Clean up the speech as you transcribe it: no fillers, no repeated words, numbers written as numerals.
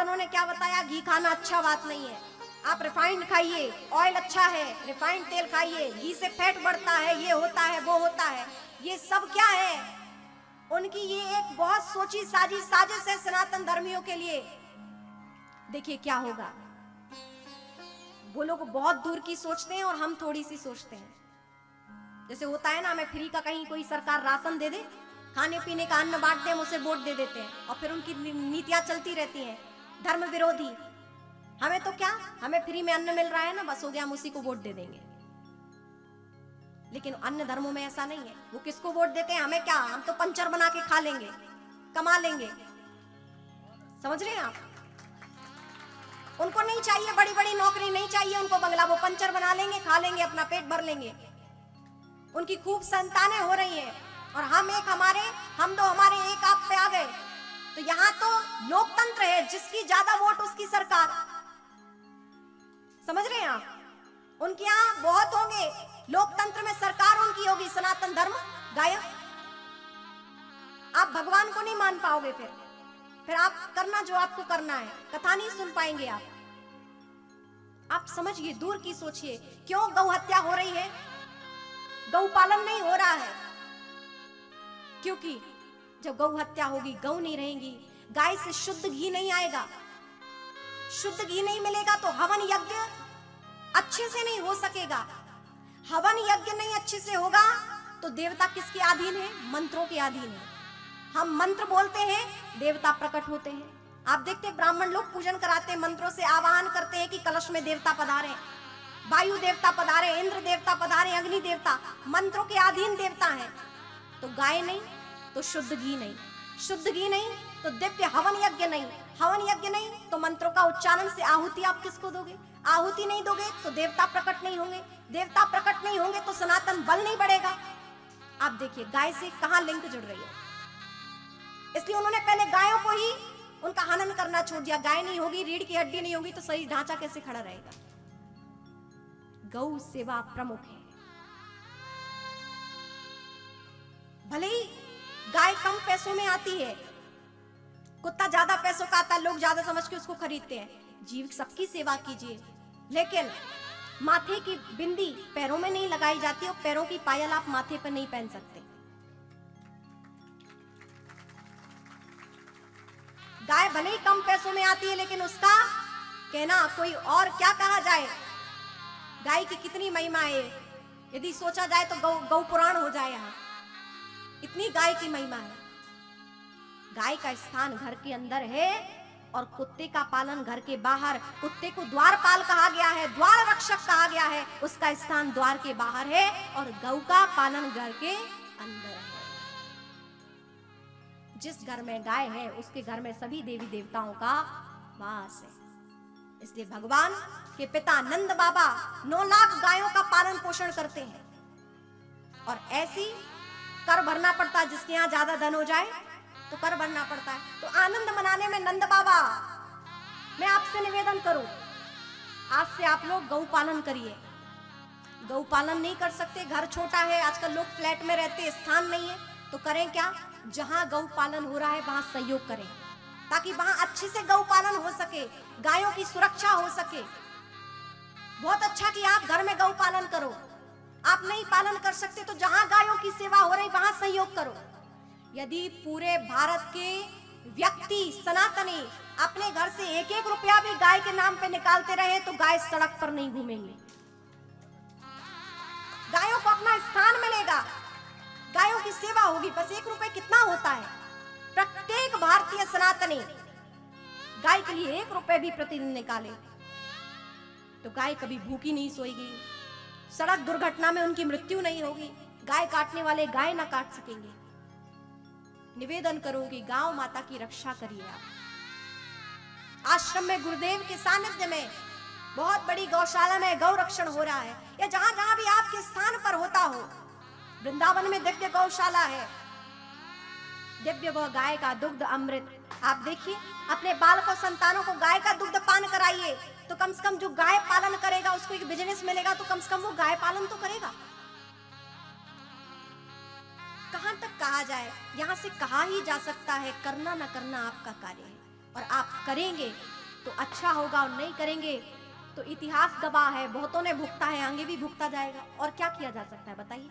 उन्होंने क्या बताया, घी खाना अच्छा बात नहीं है, आप रिफाइंड खाइए, ऑयल अच्छा है, रिफाइंड तेल खाइए, घी से फैट बढ़ता है, ये होता है वो होता है। ये सब क्या है, उनकी ये एक बहुत सोची साजी साजिश है सनातन धर्मियों के लिए। देखिए क्या होगा, वो लोग बहुत दूर की सोचते हैं और हम थोड़ी सी सोचते हैं। जैसे होता है ना, हमें फ्री का कहीं कोई सरकार राशन दे दे, खाने पीने का अन्न बांट दे, हम उसे वोट दे देते हैं और फिर उनकी नीतियां चलती रहती हैं धर्म विरोधी। हमें तो क्या, हमें फ्री में अन्न मिल रहा है ना, बस हो गया, हम उसी को वोट दे देंगे। लेकिन अन्य धर्मों में ऐसा नहीं है। वो किसको वोट देते हैं, हमें क्या, हम तो पंचर बना के खा लेंगे, कमा लेंगे। समझ रहे हैं आप? उनको नहीं चाहिए बड़ी बड़ी नौकरी, नहीं चाहिए उनको बंगला, वो पंचर बना लेंगे, खा लेंगे, अपना पेट भर लेंगे। उनकी खूब संतानें हो रही हैं और हम दो हमारे एक आप पे आ गए। तो यहाँ तो लोकतंत्र है, जिसकी ज्यादा वोट उसकी सरकार। समझ रहे हैं आप? उनके यहाँ बहुत होंगे, लोकतंत्र में सरकार उनकी होगी, सनातन धर्म गायब। आप भगवान को नहीं मान पाओगे, फिर आप करना जो आपको करना है, कथा नहीं सुन पाएंगे आप समझिए, दूर की सोचिए। क्यों गौ हत्या हो रही है, गौ पालन नहीं हो रहा है? क्योंकि जब गौ हत्या होगी, गौ नहीं रहेंगी, गाय से शुद्ध घी नहीं आएगा, शुद्ध घी नहीं मिलेगा तो हवन यज्ञ अच्छे से नहीं हो सकेगा। हवन यज्ञ नहीं अच्छे से होगा तो देवता किसके अधीन है, मंत्रों के अधीन है। हम मंत्र बोलते हैं, देवता प्रकट होते हैं। आप देखते हैं ब्राह्मण लोग पूजन कराते हैं, मंत्रों से आवाहन करते हैं कि कलश में देवता पधारे, वायु देवता पधारे, इंद्र देवता पधारे, अग्नि देवता, मंत्रों के अधीन देवता हैं। तो गाय नहीं तो शुद्ध घी नहीं, शुद्ध घी नहीं तो दिव्य हवन यज्ञ नहीं, हवन यज्ञ नहीं तो मंत्रों का उच्चारण से आहुति आप किसको दोगे? आहुति नहीं दोगे तो देवता प्रकट नहीं होंगे, देवता प्रकट नहीं होंगे तो सनातन बल नहीं बढ़ेगा। आप देखिए गाय से कहां लिंक जुड़ रही है। इसलिए उन्होंने पहले गायों को ही उनका हनन करना छोड़ दिया। गाय नहीं होगी, रीढ़ की हड्डी नहीं होगी तो शरीर ढांचा कैसे खड़ा रहेगा? गौ सेवा प्रमुख है। भले ही गाय कम पैसों में आती है, कुत्ता ज्यादा पैसों का आता है, लोग ज्यादा समझ के उसको खरीदते हैं। जीव सबकी सेवा कीजिए, लेकिन माथे की बिंदी पैरों में नहीं लगाई जाती और पैरों की पायल आप माथे पर नहीं पहन सकते। गाय भले ही कम पैसों में आती है, लेकिन उसका कहना कोई और क्या कहा जाए, गाय की कितनी महिमा है। यदि सोचा जाए तो गौ पुराण हो जाए। यहाँ इतनी गाय की महिमा है। गाय का स्थान घर के अंदर है और कुत्ते का पालन घर के बाहर। कुत्ते को द्वारपाल कहा गया है, द्वार रक्षक कहा गया है, उसका स्थान द्वार के बाहर है। और गौ का पालन घर के अंदर है। जिस घर में गाय है उसके घर में सभी देवी देवताओं का वास है। इसलिए भगवान के पिता नंद बाबा 9 लाख गायों का पालन पोषण करते हैं। और ऐसी कर भरना पड़ता है, जिसके यहाँ ज्यादा धन हो जाए तो कर भरना पड़ता है। तो आनंद मनाने में नंद बाबा, मैं आपसे निवेदन करूं, आज से आप लोग गौ पालन करिए। गौ पालन नहीं कर सकते, घर छोटा है, आजकल लोग फ्लैट में रहते, स्थान नहीं है, तो करें क्या? जहां गौ पालन हो रहा है वहां सहयोग करें, ताकि वहां अच्छे से गौ पालन हो सके, गायों की सुरक्षा हो सके। बहुत अच्छा कि आप घर में गौ पालन करो। आप नहीं पालन कर सकते तो जहां गायों की सेवा हो रही वहां सहयोग करो। यदि पूरे भारत के व्यक्ति सनातनी अपने घर से 1-1 रुपया भी गाय के नाम पे निकालते रहे तो गाय सड़क पर नहीं घूमेंगे। गायों को अपना स्थान मिलेगा, गायों की सेवा होगी। बस 1 रुपए कितना होता है? प्रत्येक भारतीय सनातनी गाय के लिए 1 रुपए भी प्रतिदिन निकाले तो गाय कभी भूखी नहीं सोएगी, सड़क दुर्घटना में उनकी मृत्यु नहीं होगी, गाय काटने वाले गाय ना काट सकेंगे। निवेदन करूंगी, गांव माता की रक्षा करिए। आप आश्रम में गुरुदेव के सानिध्य में बहुत बड़ी गौशाला में गौ रक्षण हो रहा है, या जहां जहां भी आपके स्थान पर होता हो। वृंदावन में दिव्य गौशाला है, दिव्य वह गाय का दुग्ध अमृत। आप देखिए, अपने बालकों संतानों को गाय का दुग्ध पान कराइए, तो कम से कम जो गाय पालन करेगा उसको एक बिजनेस मिलेगा, तो कम से कम वो गाय पालन तो करेगा। कहां तक कहा जाए, यहां से कहा ही जा सकता है, करना ना करना आपका कार्य है। और आप करेंगे तो अच्छा होगा, और नहीं करेंगे तो इतिहास गवाह है, बहुतों ने भुगता है, आगे भी भुगता जाएगा। और क्या किया जा सकता है बताइए।